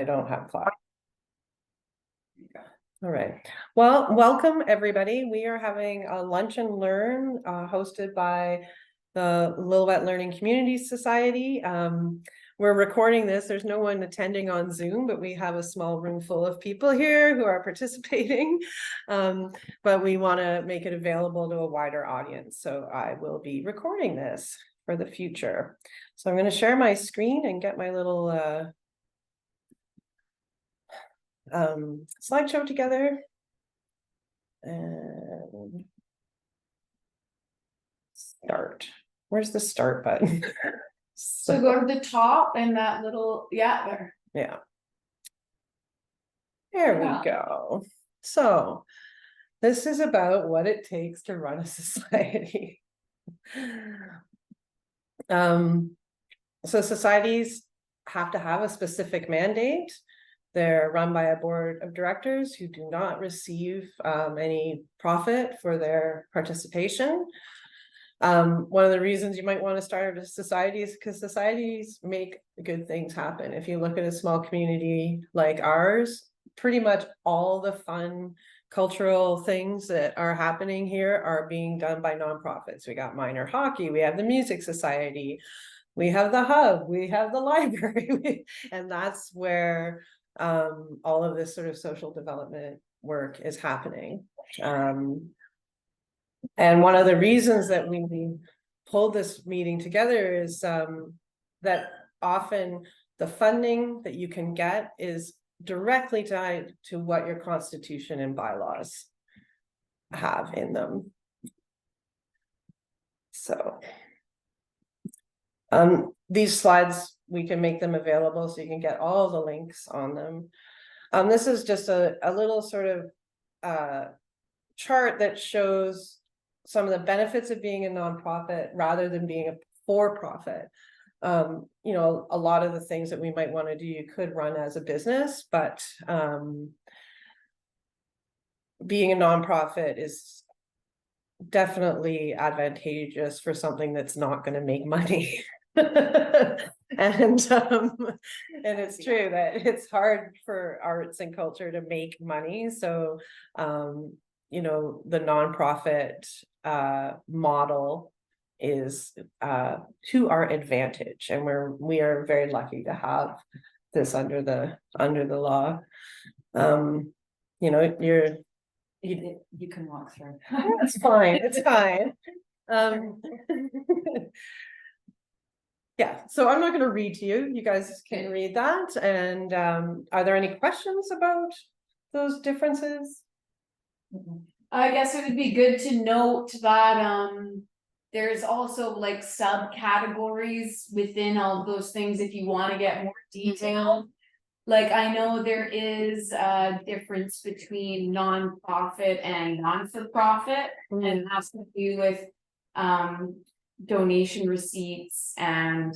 I don't have clock. All right. Well, welcome everybody. We are having a lunch and learn hosted by the Lillooet Learning Community Society. We're recording this. There's no one attending on Zoom, but we have a small room full of people here who are participating. But we want to make it available to a wider audience. So I will be recording this for the future. So I'm going to share my screen and get my little slideshow together. And start. Where's the start button? So go to the top and that little, there. Yeah. There we go. So this is about what it takes to run a society. So societies have to have a specific mandate. They're run by a board of directors who do not receive any profit for their participation. One of the reasons you might want to start a society is because societies make good things happen. If you look at a small community like ours, pretty much all the fun cultural things that are happening here are being done by nonprofits. We got minor hockey, we have the music society, we have the hub, we have the library, and that's where all of this sort of social development work is happening. And one of the reasons that we pulled this meeting together is that often the funding that you can get is directly tied to what your constitution and bylaws have in them. So these slides, we can make them available so you can get all the links on them. This is just a little sort of chart that shows some of the benefits of being a nonprofit rather than being a for-profit. You know, a lot of the things that we might want to do, you could run as a business, but being a nonprofit is definitely advantageous for something that's not going to make money. And it's true that it's hard for arts and culture to make money. So you know, the nonprofit model is to our advantage, and we are very lucky to have this under the law. You know, you can walk through. It's fine. It's fine. Yeah, so I'm not going to read to you. You guys can read that. And are there any questions about those differences? I guess it would be good to note that there's also like subcategories within all of those things if you want to get more detailed. Like I know there is a difference between nonprofit and non-for-profit, and it has to do with donation receipts and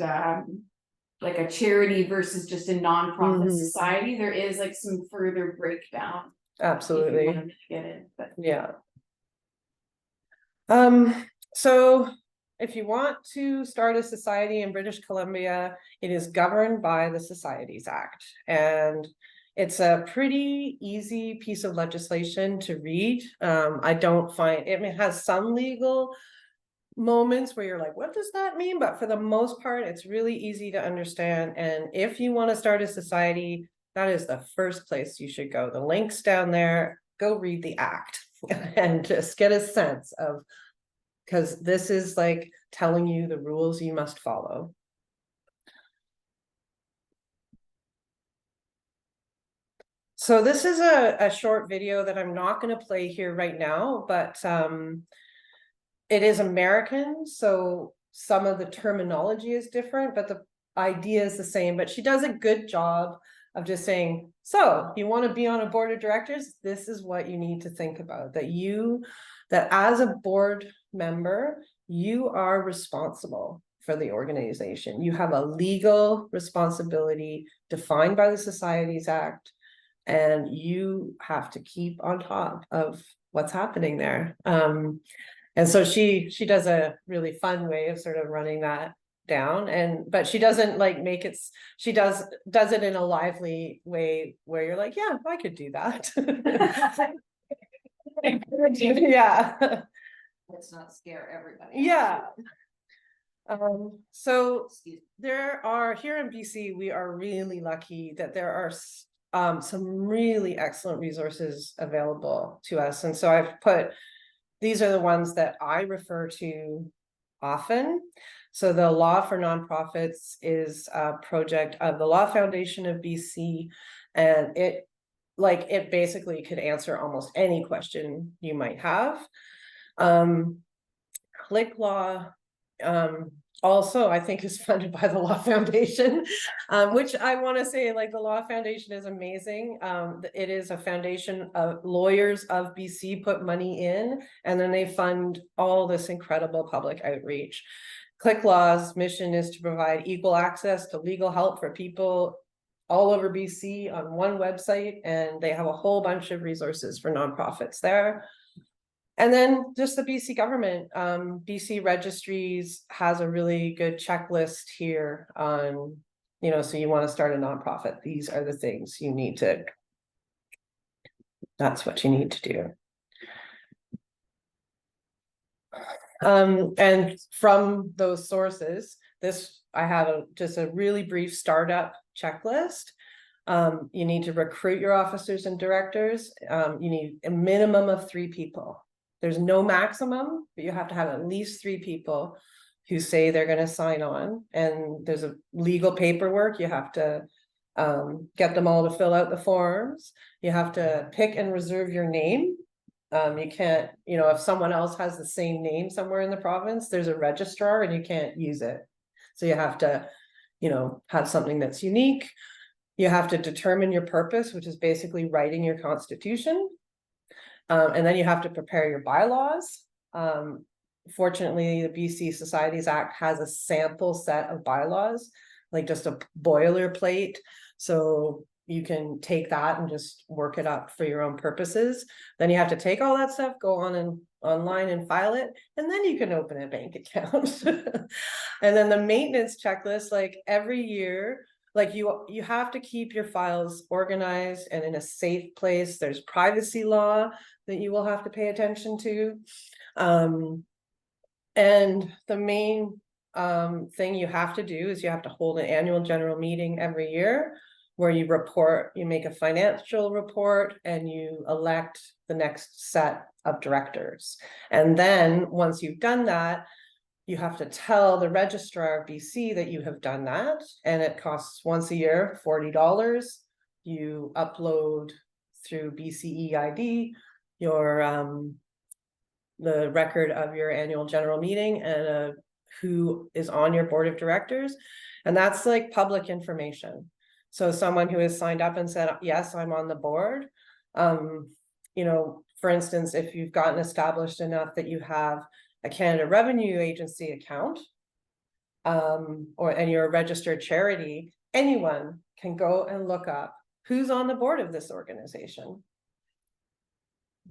like a charity versus just a nonprofit society. There is like some further breakdown. Absolutely. If you get it, but yeah. So if you want to start a society in British Columbia, it is governed by the Societies Act, and it's a pretty easy piece of legislation to read. I don't find it has some legal moments where you're like, what does that mean? But for the most part, it's really easy to understand. And if you want to start a society, that is the first place you should go. The link's down there. Go read the act and just get a sense of, because this is like telling you the rules you must follow. So this is a short video that I'm not going to play here right now, but it is American, so some of the terminology is different, but the idea is the same. But she does a good job of just saying, so you want to be on a board of directors, this is what you need to think about, that as a board member, you are responsible for the organization. You have a legal responsibility defined by the Societies Act, and you have to keep on top of what's happening there. And so she does a really fun way of sort of running that down, but she doesn't like make it, she does it in a lively way where you're like, yeah, I could do that. Yeah. Let's not scare everybody. Yeah. So Excuse me. there are, here in BC, we are really lucky that there are some really excellent resources available to us. And so I've put, these are the ones that I refer to often. So the Law for Nonprofits is a project of the Law Foundation of BC, and it basically could answer almost any question you might have. Click Law also I think is funded by the Law Foundation, which I want to say, like, the Law Foundation is amazing. It is a foundation of lawyers of BC put money in, and then they fund all this incredible public outreach. Click Law's mission is to provide equal access to legal help for people all over BC on one website, and they have a whole bunch of resources for nonprofits there. And then just the BC government, BC Registries has a really good checklist here on, you know, so you want to start a nonprofit, these are the things you need to, that's what you need to do. And from those sources, I have just a really brief startup checklist. You need to recruit your officers and directors. You need a minimum of 3 people. There's no maximum, but you have to have at least 3 people who say they're going to sign on. And there's a legal paperwork. You have to get them all to fill out the forms. You have to pick and reserve your name. You can't, you know, if someone else has the same name somewhere in the province, there's a registrar and you can't use it. So you have to, you know, have something that's unique. You have to determine your purpose, which is basically writing your constitution. And then you have to prepare your bylaws. Fortunately, the BC Societies Act has a sample set of bylaws, like just a boilerplate. So you can take that and just work it up for your own purposes. Then you have to take all that stuff, go on online and file it, and then you can open a bank account. And then the maintenance checklist, like every year, like you have to keep your files organized and in a safe place. There's privacy law that you will have to pay attention to. And the main thing you have to do is you have to hold an annual general meeting every year where you report, you make a financial report, and you elect the next set of directors. And then once you've done that, you have to tell the registrar of BC that you have done that, and it costs once a year, $40. You upload through BCEID your the record of your annual general meeting and who is on your board of directors, and that's like public information. So someone who has signed up and said, yes, I'm on the board, you know, for instance, if you've gotten established enough that you have a Canada Revenue Agency account, and you're a registered charity, anyone can go and look up who's on the board of this organization.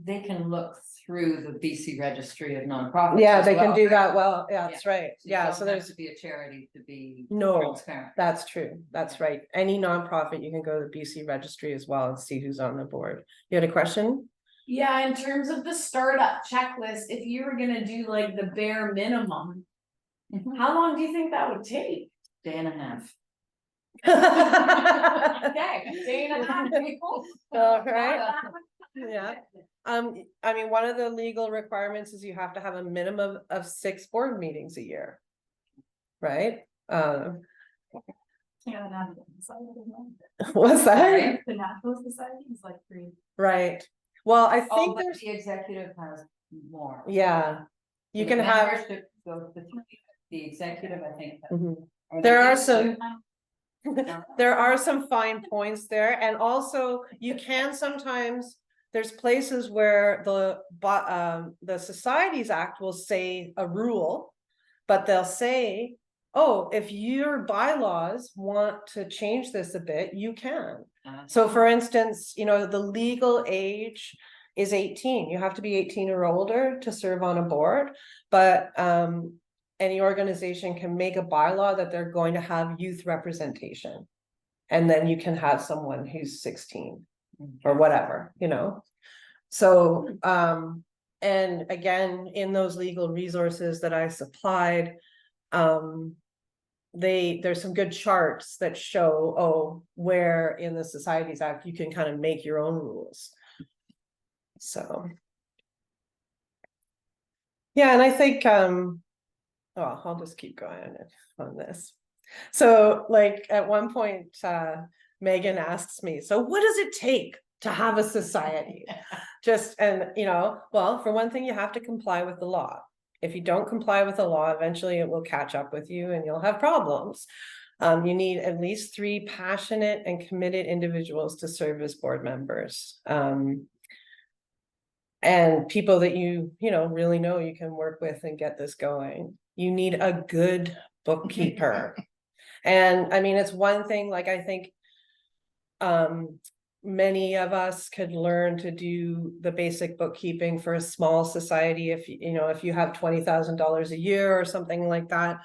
They can look through the BC Registry of Nonprofits. Yeah, they can do that well. Yeah, that's right. So Yeah, so there's to be a charity to be transparent. That's true. That's right. Any nonprofit, you can go to the BC Registry as well and see who's on the board. You had a question? Yeah, in terms of the startup checklist, if you were gonna do like the bare minimum, how long do you think that would take? Day and a half. Okay, day and a half, people. All right. Yeah. I mean, one of the legal requirements is you have to have a minimum of 6 board meetings a year. Right? What's that? The Natural Society is like 3. Right. Well, I think But there's, the executive has more. yeah, you can The have, membership goes to the executive, I think. Mhm. Or There the are executive. there are some fine points there, and also you can sometimes, there's places where the Societies Act will say a rule, but they'll say, oh, if your bylaws want to change this a bit, you can. So for instance, you know, the legal age is 18. You have to be 18 or older to serve on a board, but any organization can make a bylaw that they're going to have youth representation. And then you can have someone who's 16 or whatever, you know? So, and again, in those legal resources that I supplied, there's some good charts that show, oh, where in the Societies Act you can kind of make your own rules. So. Yeah, and I think, oh, I'll just keep going on this. So like at one point, Megan asks me, so what does it take to have a society? And you know, well, for one thing, you have to comply with the law. If you don't comply with the law, eventually it will catch up with you and you'll have problems. You need at least 3 passionate and committed individuals to serve as board members. And people that you know, really know you can work with and get this going. You need a good bookkeeper. And I mean, it's one thing, like, I think many of us could learn to do the basic bookkeeping for a small society. If you know, if you have $20,000 a year or something like that,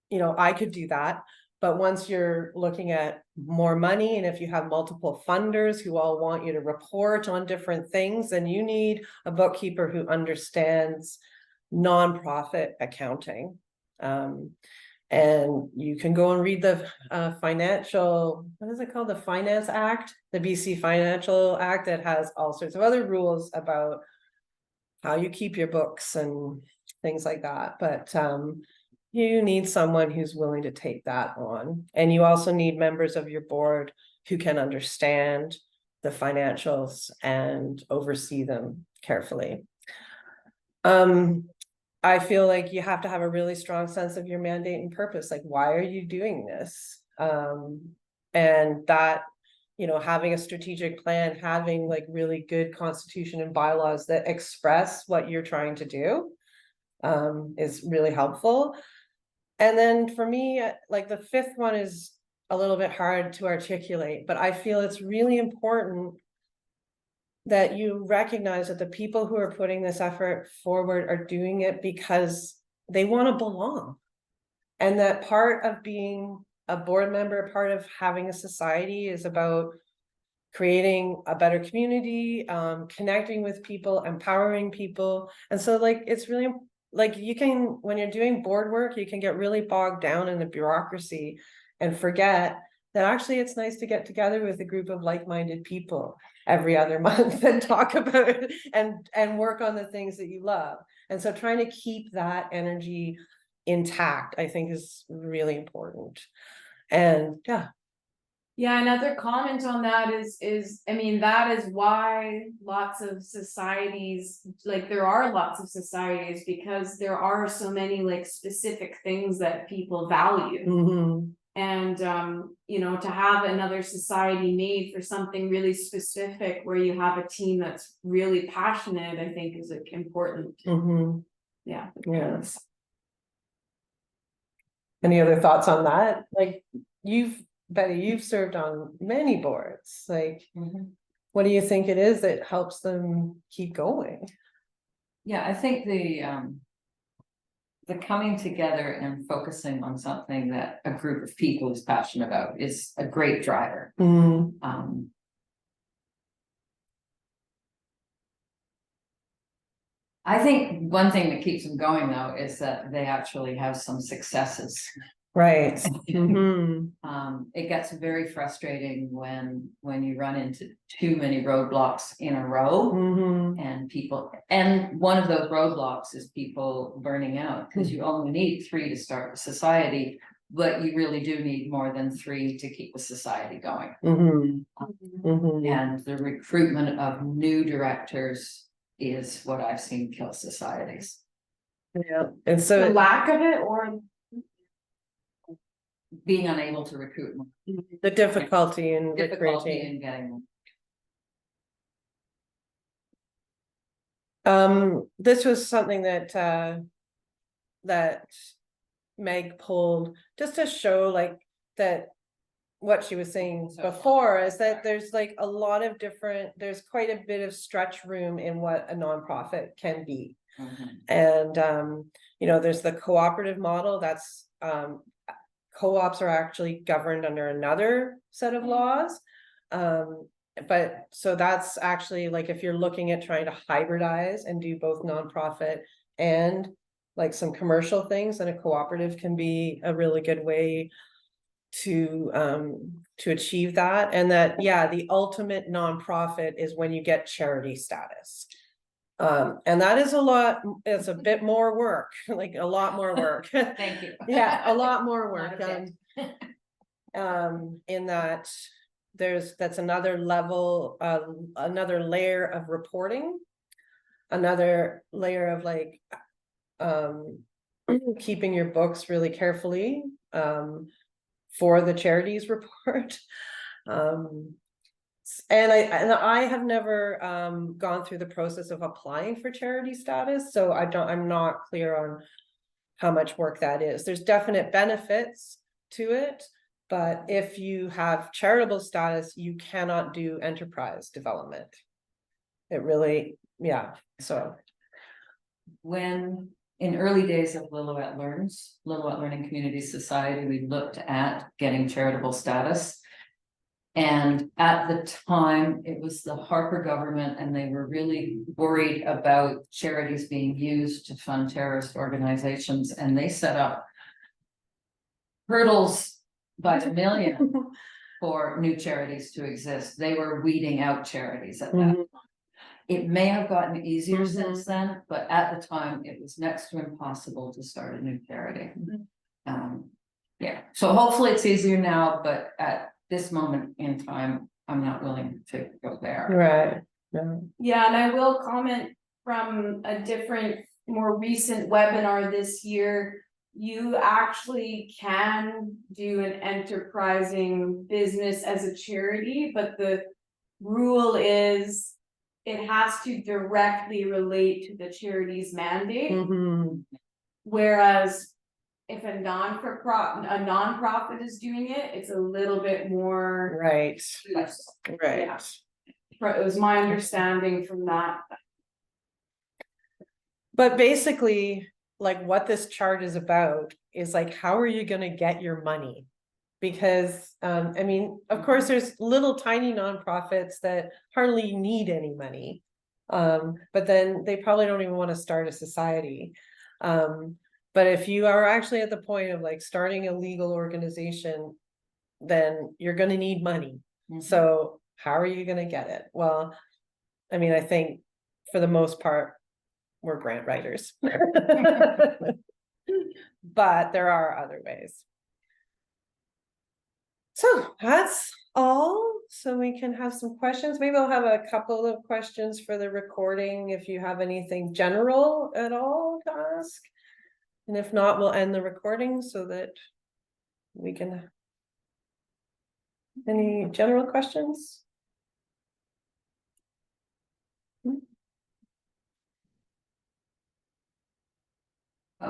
you know, I could do that. But once you're looking at more money, and if you have multiple funders who all want you to report on different things, then you need a bookkeeper who understands nonprofit accounting. And you can go and read the financial, what is it called? The Finance Act, the BC Financial Act, that has all sorts of other rules about how you keep your books and things like that. But you need someone who's willing to take that on. And you also need members of your board who can understand the financials and oversee them carefully. I feel like you have to have a really strong sense of your mandate and purpose. Like, why are you doing this? And that, you know, having a strategic plan, having like really good constitution and bylaws that express what you're trying to do, is really helpful. And then for me, like the 5th one is a little bit hard to articulate, but I feel it's really important that you recognize that the people who are putting this effort forward are doing it because they want to belong. And that part of being a board member, part of having a society, is about creating a better community, connecting with people, empowering people. And so like, it's really like, you can, when you're doing board work, you can get really bogged down in the bureaucracy and forget that actually it's nice to get together with a group of like-minded people every other month and talk about it and work on the things that you love. And so trying to keep that energy intact, I think, is really important. And Yeah, another comment on that is, I mean, that is why lots of societies, like there are lots of societies, because there are so many like specific things that people value. mm-hmm. And you know, to have another society made for something really specific where you have a team that's really passionate, I think is like important. Mm-hmm. Yeah. Yes. Any other thoughts on that? Like, Betty, you've served on many boards. Like, what do you think it is that helps them keep going? Yeah, I think the coming together and focusing on something that a group of people is passionate about is a great driver. I think one thing that keeps them going though is that they actually have some successes. Right. It gets very frustrating when you run into too many roadblocks in a row, and one of those roadblocks is people burning out, because you only need 3 to start a society, but you really do need more than 3 to keep a society going. And the recruitment of new directors is what I've seen kill societies. Yeah, and so the lack of it, or being unable to recruit, the difficulty in getting them. This was something that that Meg pulled just to show like that what she was saying before is that there's like a lot of different, there's quite a bit of stretch room in what a nonprofit can be. And, you know, there's the cooperative model that's, co-ops are actually governed under another set of laws. But so that's actually like, if you're looking at trying to hybridize and do both nonprofit and like some commercial things, then a cooperative can be a really good way to achieve that. And that, yeah, the ultimate nonprofit is when you get charity status. And that is it's a bit more work, like a lot more work. Thank you. Yeah, a lot more work. Not a In that that's another level, another layer of reporting, another layer of like, keeping your books really carefully, for the charities report. And I have never gone through the process of applying for charity status, so I'm not clear on how much work that is. There's definite benefits to it, but if you have charitable status, you cannot do enterprise development. It really, yeah, so. When in early days of Lillooet Learns, Lillooet Learning Community Society, we looked at getting charitable status. And at the time, it was the Harper government, and they were really worried about charities being used to fund terrorist organizations, and they set up hurdles by the million for new charities to exist. They were weeding out charities at that time. It may have gotten easier since then, but at the time it was next to impossible to start a new charity. Yeah, so hopefully it's easier now, but at this moment in time, I'm not willing to go there. Right. Yeah. Yeah, and I will comment from a different, more recent webinar this year. You actually can do an enterprising business as a charity, but the rule is it has to directly relate to the charity's mandate. Whereas if a nonprofit is doing it, it's a little bit more. Right. Right. Yeah. It was my understanding from that. But basically, like what this chart is about is like, how are you gonna get your money? Because, I mean, of course, there's little tiny nonprofits that hardly need any money. But then they probably don't even want to start a society. But if you are actually at the point of like starting a legal organization, then you're gonna need money. So how are you gonna get it? Well, I mean, I think for the most part, we're grant writers. But there are other ways. So that's all. So we can have some questions. Maybe I'll have a couple of questions for the recording if you have anything general at all to ask. And if not, we'll end the recording so that we can. Any general questions?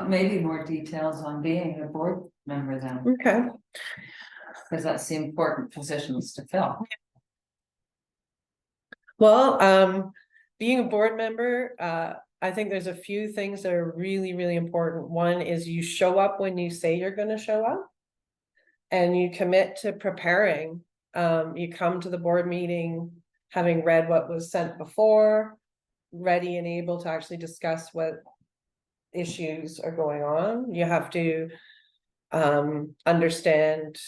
Maybe more details on being a board member then. Okay. Because that's the important positions to fill. Well, being a board member, I think there's a few things that are really, really important. One is you show up when you say you're going to show up, and you commit to preparing. You come to the board meeting having read what was sent before, ready and able to actually discuss what issues are going on. You have to understand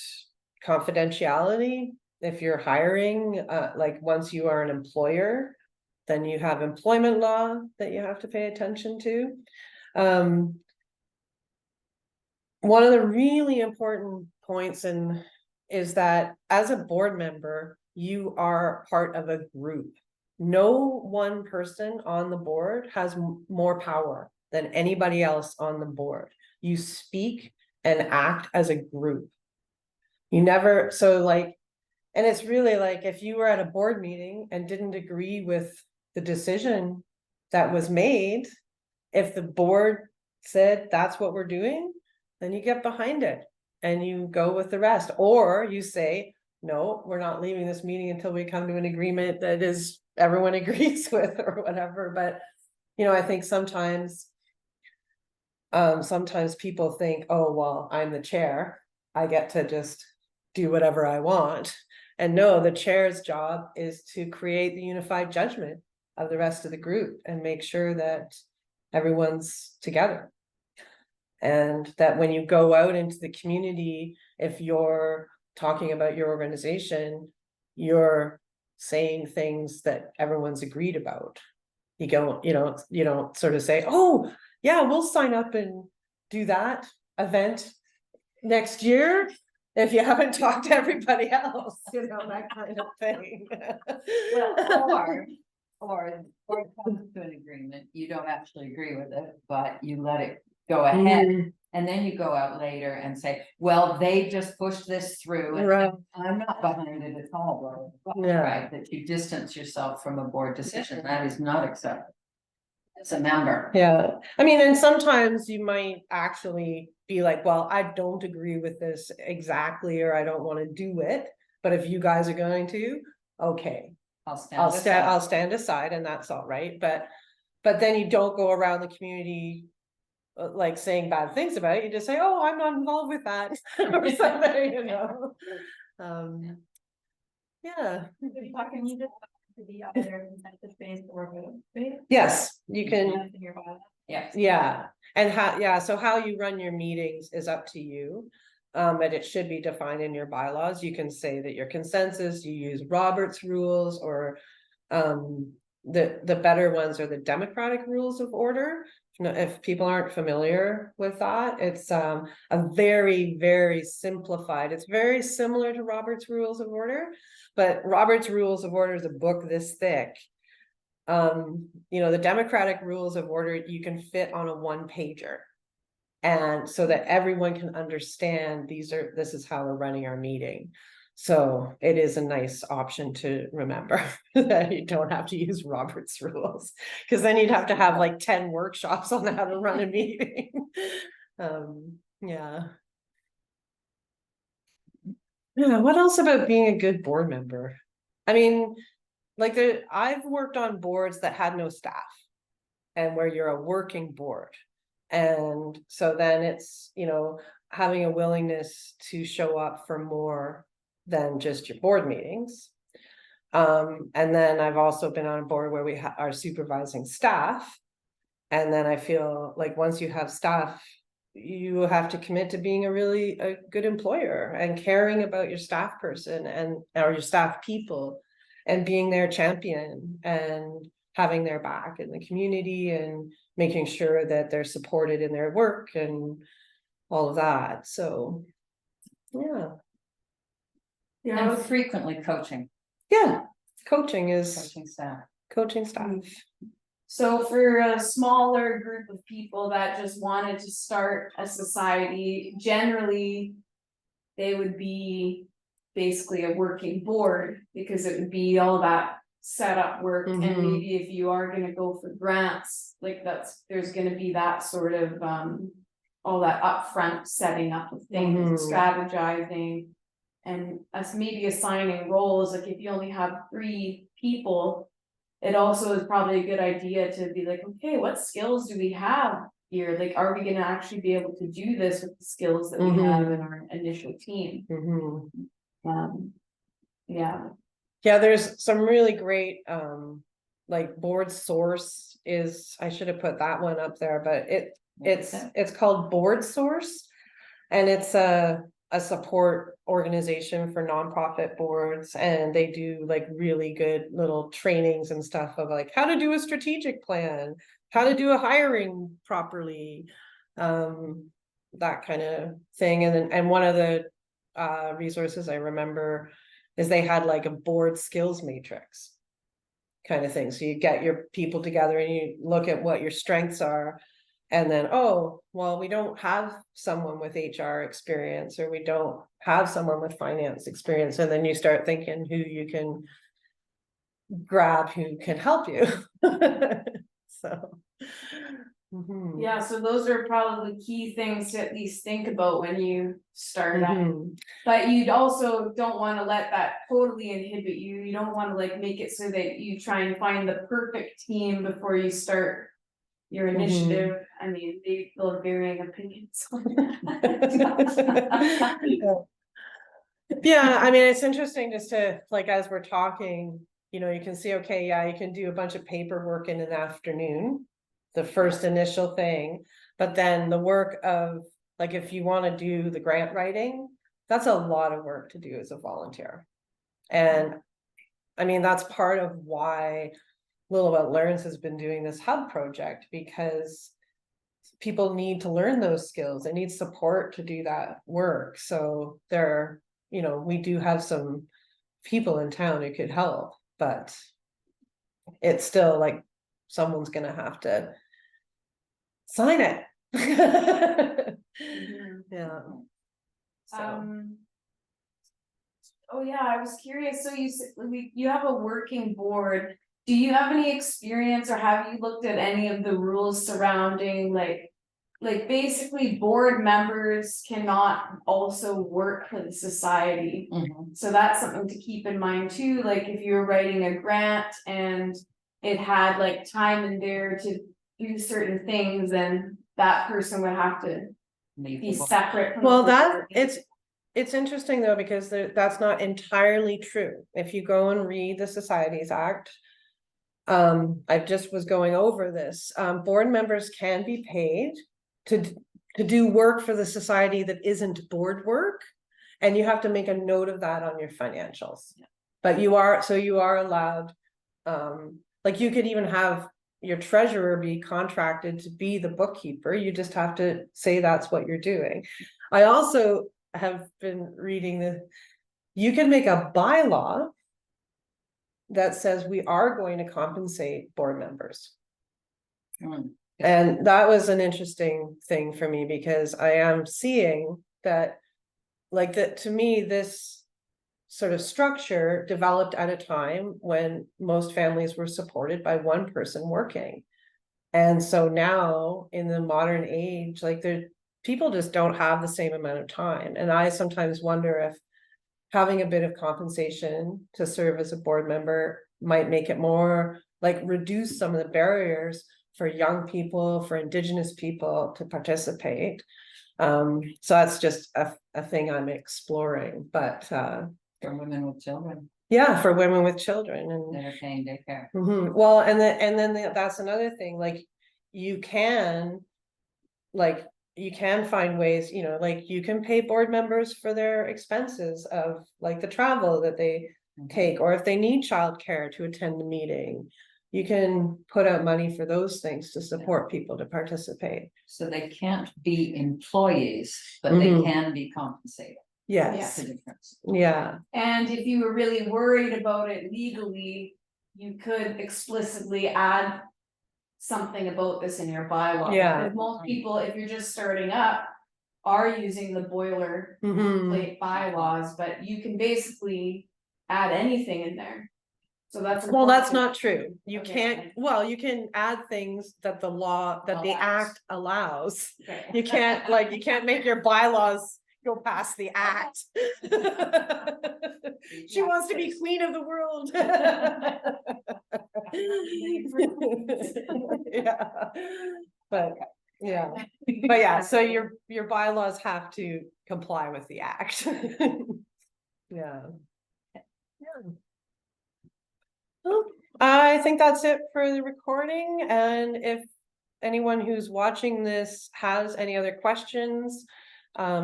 confidentiality. If you're hiring, like once you are an employer, then you have employment law that you have to pay attention to. One of the really important points is that as a board member, you are part of a group. No one person on the board has more power than anybody else on the board. You speak and act as a group. You never, so like, and it's really like if you were at a board meeting and didn't agree with the decision that was made, if the board said that's what we're doing, then you get behind it and you go with the rest. Or you say, no, we're not leaving this meeting until we come to an agreement that is everyone agrees with or whatever. But I think sometimes people think, oh, well, I'm the chair, I get to just do whatever I want. And no, the chair's job is to create the unified judgment of the rest of the group and make sure that everyone's together. And that when you go out into the community, if you're talking about your organization, you're saying things that everyone's agreed about. You don't sort of say, oh, yeah, we'll sign up and do that event next year if you haven't talked to everybody else, that kind of thing. Or come to an agreement, you don't actually agree with it, but you let it go ahead. And then you go out later and say, well, they just pushed this through and Right. I'm not behind it at all. Yeah. Right, that you distance yourself from a board decision, that is not acceptable as a member. Yeah, I mean, and sometimes you might actually be like, well, I don't agree with this exactly, or I don't want to do it, but if you guys are going to, okay, I'll stand aside, and that's all right. But then you don't go around the community like saying bad things about it. You just say, oh, I'm not involved with that or something, yeah. Can you just to be either consensus based or vote based? Yes, you can. Yes. Yeah, and so how you run your meetings is up to you. But it should be defined in your bylaws. You can say that your consensus, you use Robert's rules, or the better ones are the democratic rules of order. If people aren't familiar with that, it's a very, very simplified, it's very similar to Robert's rules of order, but Robert's rules of order is a book this thick. The democratic rules of order you can fit on a 1-pager, and so that everyone can understand this is how we're running our meeting. So it is a nice option to remember that you don't have to use Robert's rules, because then you'd have to have like 10 workshops on how to run a meeting. Yeah. What else about being a good board member? I mean, like I've worked on boards that had no staff, and where you're a working board. And so then it's, having a willingness to show up for more than just your board meetings. And then I've also been on a board where we are supervising staff. And then I feel like once you have staff, you have to commit to being a good employer and caring about your staff person or your staff people, and being their champion and having their back in the community and making sure that they're supported in their work and all of that. So, yeah. And frequently coaching. Yeah, coaching Staff. coaching staff. So for a smaller group of people that just wanted to start a society, generally they would be basically a working board, because it would be all that setup work. And maybe if you are going to go for grants, like there's going to be that sort of all that upfront setting up of things, strategizing, and us maybe assigning roles. Like if you only have 3 people, it also is probably a good idea to be like, okay, what skills do we have here? Like, are we going to actually be able to do this with the skills that we have in our initial team? Yeah, there's some really great like board source is, I should have put that one up there, but it's called Board Source, and it's a support organization for nonprofit boards, and they do like really good little trainings and stuff of like how to do a strategic plan, how to do a hiring properly, that kind of thing. And one of the resources I remember is they had like a board skills matrix kind of thing. So you get your people together and you look at what your strengths are, and then, oh, well, we don't have someone with HR experience, or we don't have someone with finance experience. And then you start thinking who you can grab, who can help you. So. Yeah, so those are probably key things to at least think about when you start out. But you also don't want to let that totally inhibit you. You don't want to like make it so that you try and find the perfect team before you start your initiative, I mean, they'll have varying opinions. Yeah, I mean, it's interesting just to, like, as we're talking, you know, you can see, okay, yeah, you can do a bunch of paperwork in an afternoon. The first initial thing, but then the work of, like, if you want to do the grant writing, that's a lot of work to do as a volunteer. And I mean, that's part of why Lillooet Learns has been doing this hub project, because people need to learn those skills. They need support to do that work. So there, you know, we do have some people in town who could help, but it's still like someone's gonna have to sign it. Yeah. So. Oh yeah, I was curious, so you have a working board, do you have any experience or have you looked at any of the rules surrounding like basically board members cannot also work for the society? So that's something to keep in mind too, like if you're writing a grant and it had like time in there to do certain things, then that person would have to be separate from Well, the that board. it's interesting though, because that's not entirely true. If you go and read the Societies Act, I just was going over this. Board members can be paid to do work for the society that isn't board work, and you have to make a note of that on your financials. But you are allowed, like you could even have your treasurer be contracted to be the bookkeeper. You just have to say that's what you're doing. I also have been reading you can make a bylaw that says we are going to compensate board members. And that was an interesting thing for me, because I am seeing that, like, that to me, this sort of structure developed at a time when most families were supported by one person working. And so now in the modern age, like, people just don't have the same amount of time. And I sometimes wonder if having a bit of compensation to serve as a board member might make it more, like, reduce some of the barriers for young people, for Indigenous people to participate. So that's just a thing I'm exploring, but For women with children. Yeah, for women with children and that are paying daycare. Well, and then that's another thing, like, you can find ways, you know, like you can pay board members for their expenses of, like, the travel that they take, or if they need childcare to attend the meeting, you can put out money for those things to support people to participate. So they can't be employees, but they can be compensated. Yes. That's the difference. Yeah. And if you were really worried about it legally, you could explicitly add something about this in your bylaw. Yeah. Because most people, if you're just starting up, are using the boilerplate bylaws, but you can basically add anything in there. So that's Well, that's important. not true. You can't, well, you can add things that the law, that the act allows. Okay. You can't, like, you can't make your bylaws go past the act. She wants to be queen of the world. Yeah. But yeah, so your bylaws have to comply with the act. Yeah. Well, I think that's it for the recording, and if anyone who's watching this has any other questions,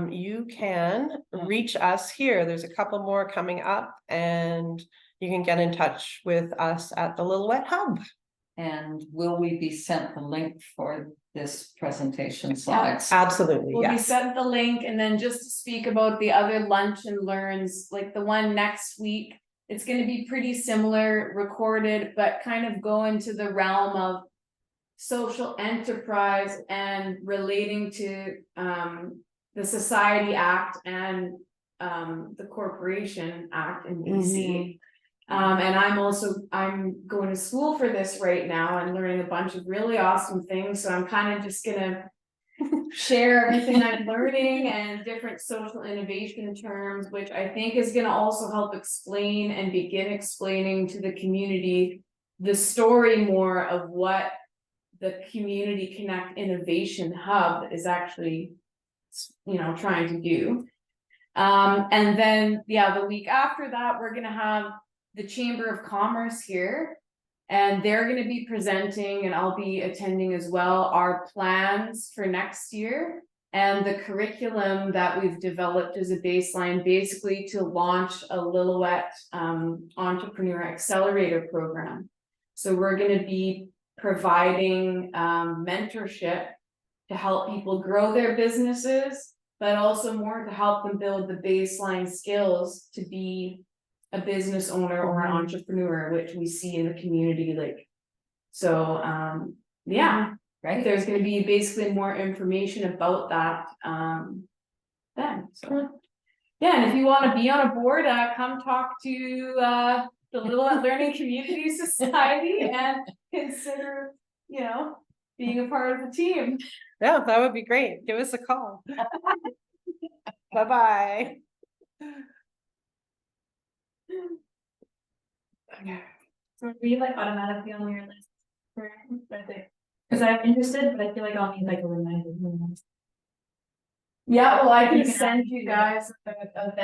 you can reach us here. There's a couple more coming up, and you can get in touch with us at the Lillooet Hub. And will we be sent the link for this presentation slides? Absolutely, We'll be yes. sent the link, and then just to speak about the other lunch and learns, like the one next week, it's gonna be pretty similar, recorded, but kind of go into the realm of social enterprise and relating to the Society Act and the Corporation Act in BC. And I'm going to school for this right now and learning a bunch of really awesome things, so I'm kind of just gonna share everything I'm learning and different social innovation terms, which I think is gonna also help explain and begin explaining to the community the story more of what the Community Connect Innovation Hub is actually, you know, trying to do. And then, yeah, the week after that, we're gonna have the Chamber of Commerce here. And they're gonna be presenting, and I'll be attending as well, our plans for next year. And the curriculum that we've developed as a baseline, basically to launch a Lillooet Entrepreneur Accelerator Program. So we're gonna be providing mentorship to help people grow their businesses, but also more to help them build the baseline skills to be a business owner or an entrepreneur, which we see in the community, like. So, yeah, Right? there's gonna be basically more information about that, then, so. Yeah, and if you wanna be on a board, come talk to, the Lillooet Learning Community Society and consider, you know, being a part of the team. Yeah, that would be great. Give us a call. Bye-bye. So are we like automatically on your list for, because I'm interested, but I feel like I'll need like a reminder. Yeah, well, I You can can send ask you me. guys a